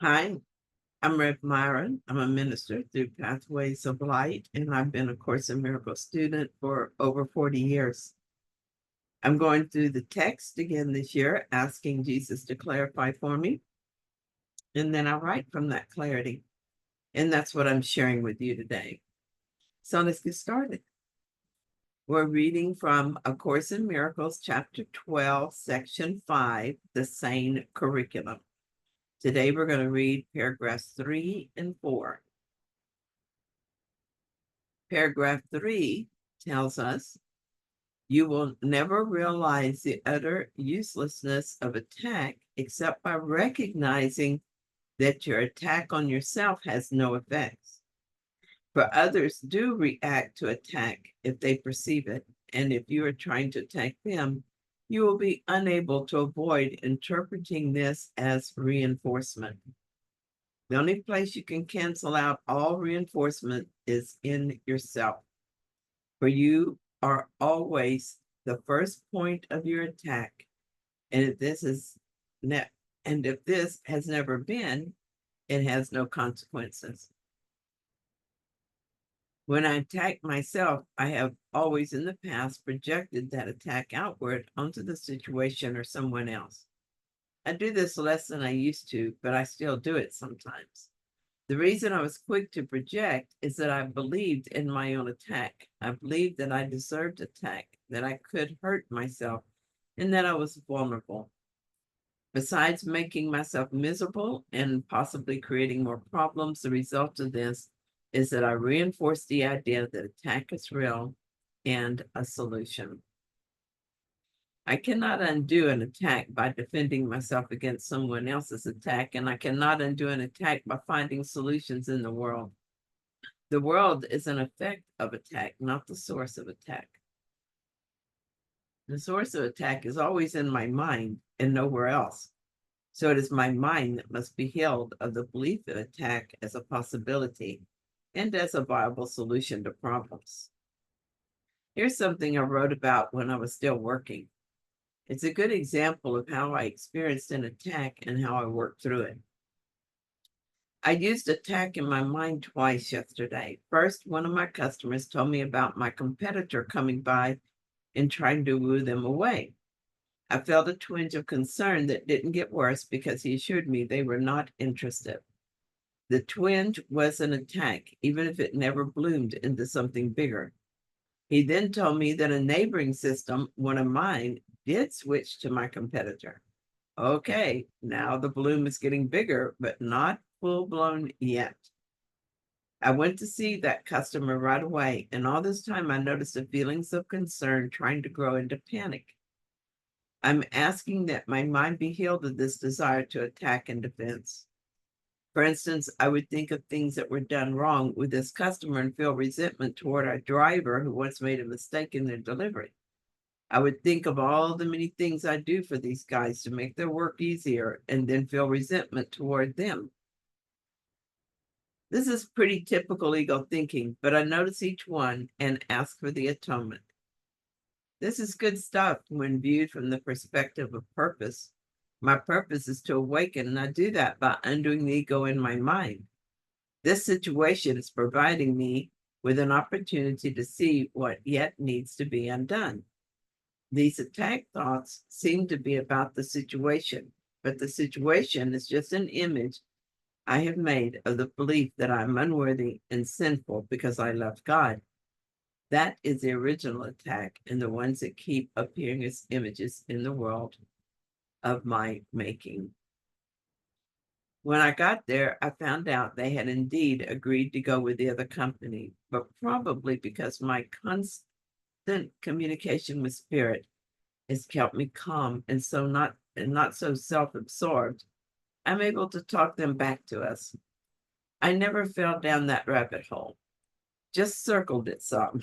Hi, I'm Rev Myron. I'm a minister through Pathways of Light, and I've been a Course in Miracles student for over 40 years. I'm going through the text again this year, asking Jesus to clarify for me, and then I'll write from that clarity. And that's what I'm sharing with you today. So let's get started. We're reading from A Course in Miracles, Chapter 12, Section 5, the Sane Curriculum. Today we're going to read paragraphs 3 and 4. Paragraph 3 tells us, you will never realize the utter uselessness of attack except by recognizing that your attack on yourself has no effects. For others do react to attack if they perceive it, and if you are trying to attack them, you will be unable to avoid interpreting this as reinforcement. The only place you can cancel out all reinforcement is in yourself. For you are always the first point of your attack. And if this has never been, it has no consequences. When I attack myself, I have always in the past projected that attack outward onto the situation or someone else. I do this less than I used to, but I still do it sometimes. The reason I was quick to project is that I believed in my own attack. I believed that I deserved attack, that I could hurt myself, and that I was vulnerable. Besides making myself miserable and possibly creating more problems, the result of this is that I reinforced the idea that attack is real and a solution. I cannot undo an attack by defending myself against someone else's attack, and I cannot undo an attack by finding solutions in the world. The world is an effect of attack, not the source of attack. The source of attack is always in my mind and nowhere else. So it is my mind that must be healed of the belief of attack as a possibility and as a viable solution to problems. Here's something I wrote about when I was still working. It's a good example of how I experienced an attack and how I worked through it. I used attack in my mind twice yesterday. First, one of my customers told me about my competitor coming by and trying to woo them away. I felt a twinge of concern that didn't get worse because he assured me they were not interested. The twinge was an attack, even if it never bloomed into something bigger. He then told me that a neighboring system, one of mine, did switch to my competitor. Okay, now the bloom is getting bigger, but not full-blown yet. I went to see that customer right away, and all this time I noticed the feelings of concern trying to grow into panic. I'm asking that my mind be healed of this desire to attack and defense. For instance, I would think of things that were done wrong with this customer and feel resentment toward our driver who once made a mistake in their delivery. I would think of all the many things I do for these guys to make their work easier and then feel resentment toward them. This is pretty typical ego thinking, but I notice each one and ask for the atonement. This is good stuff when viewed from the perspective of purpose. My purpose is to awaken, and I do that by undoing the ego in my mind. This situation is providing me with an opportunity to see what yet needs to be undone. These attack thoughts seem to be about the situation, but the situation is just an image I have made of the belief that I'm unworthy and sinful because I love God. That is the original attack and the ones that keep appearing as images in the world of my making. When I got there, I found out they had indeed agreed to go with the other company, but probably because my constant communication with spirit has kept me calm and not so self-absorbed, I'm able to talk them back to us. I never fell down that rabbit hole, just circled it some.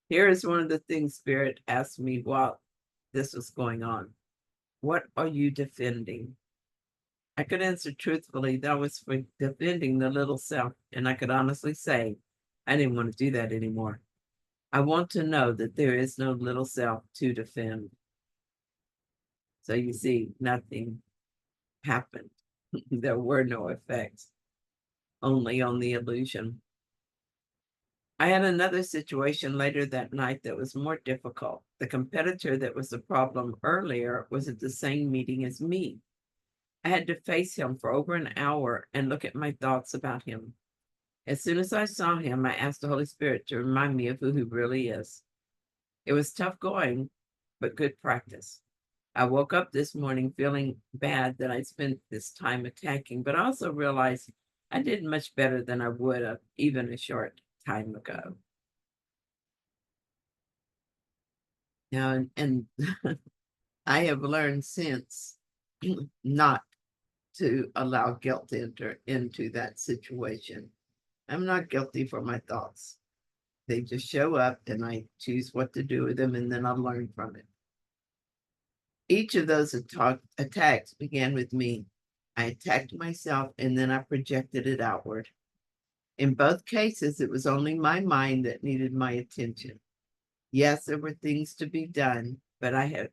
Here is one of the things Spirit asked me while this was going on. What are you defending? I could answer truthfully that was for defending the little self, and I could honestly say I didn't want to do that anymore. I want to know that there is no little self to defend. So you see, nothing happened. There were no effects, only on the illusion. I had another situation later that night that was more difficult. The competitor that was the problem earlier was at the same meeting as me. I had to face him for over an hour and look at my thoughts about him. As soon as I saw him, I asked the Holy Spirit to remind me of who he really is. It was tough going, but good practice. I woke up this morning feeling bad that I spent this time attacking, but I also realized I did much better than I would have even a short time ago. Now, and I have learned since not to allow guilt to enter into that situation. I'm not guilty for my thoughts. They just show up and I choose what to do with them, and then I learn from it. Each of those attacks began with me. I attacked myself and then I projected it outward. In both cases, it was only my mind that needed my attention. Yes, there were things to be done, but I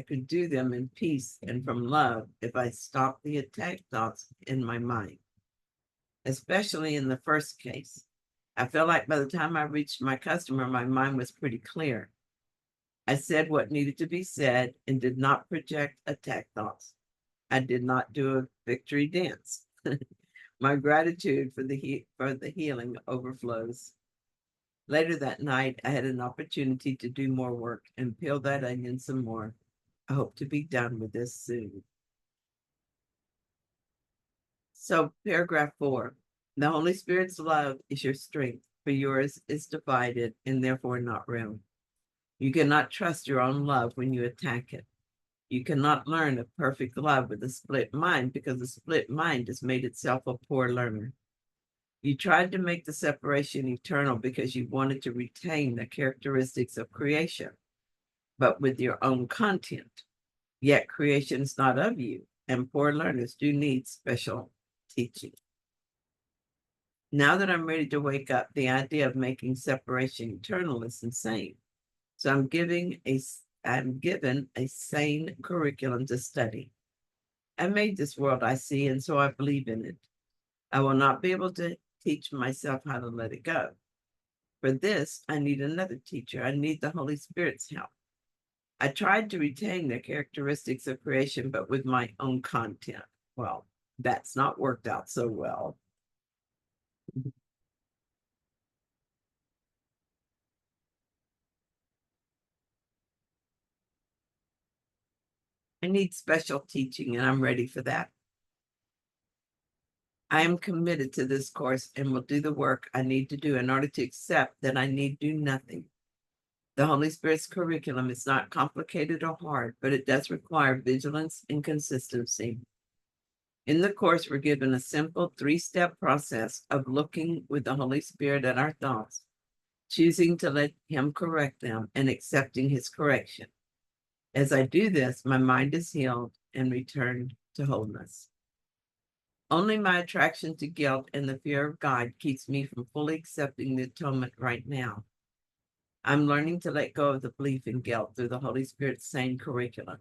could do them in peace and from love if I stopped the attack thoughts in my mind, especially in the first case. I felt like by the time I reached my customer, my mind was pretty clear. I said what needed to be said and did not project attack thoughts. I did not do a victory dance. My gratitude for the healing overflows. Later that night, I had an opportunity to do more work and peel that onion some more. I hope to be done with this soon. So, paragraph 4. The Holy Spirit's love is your strength, for yours is divided and therefore not real. You cannot trust your own love when you attack it. You cannot learn a perfect love with a split mind because a split mind has made itself a poor learner. You tried to make the separation eternal because you wanted to retain the characteristics of creation, but with your own content. Yet creation is not of you, and poor learners do need special teaching. Now that I'm ready to wake up, the idea of making separation eternal is insane. So I'm given a sane curriculum to study. I made this world I see, and so I believe in it. I will not be able to teach myself how to let it go. For this, I need another teacher. I need the Holy Spirit's help. I tried to retain the characteristics of creation, but with my own content. Well, that's not worked out so well. I need special teaching, and I'm ready for that. I am committed to this course and will do the work I need to do in order to accept that I need do nothing. The Holy Spirit's curriculum is not complicated or hard, but it does require vigilance and consistency. In the course, we're given a simple 3-step process of looking with the Holy Spirit at our thoughts, choosing to let Him correct them, and accepting His correction. As I do this, my mind is healed and returned to wholeness. Only my attraction to guilt and the fear of God keeps me from fully accepting the atonement right now. I'm learning to let go of the belief in guilt through the Holy Spirit's Sane curriculum.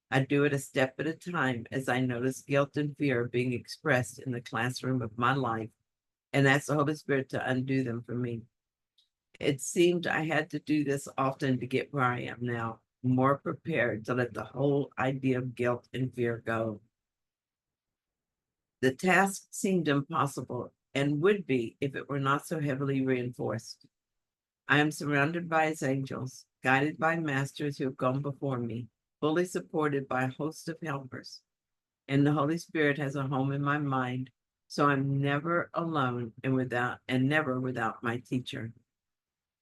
I do it a step at a time as I notice guilt and fear being expressed in the classroom of my life and ask the Holy Spirit to undo them for me. It seemed I had to do this often to get where I am now, more prepared to let the whole idea of guilt and fear go. The task seemed impossible and would be if it were not so heavily reinforced. I am surrounded by His angels, guided by masters who have gone before me, fully supported by a host of helpers. And the Holy Spirit has a home in my mind, so I'm never alone and never without my teacher.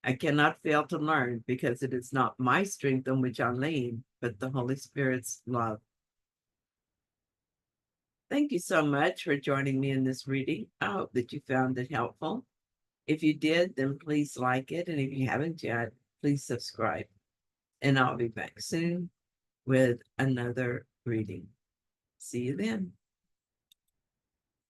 I cannot fail to learn because it is not my strength on which I lean, but the Holy Spirit's love. Thank you so much for joining me in this reading. I hope that you found it helpful. If you did, then please like it. And if you haven't yet, please subscribe. And I'll be back soon with another reading. See you then.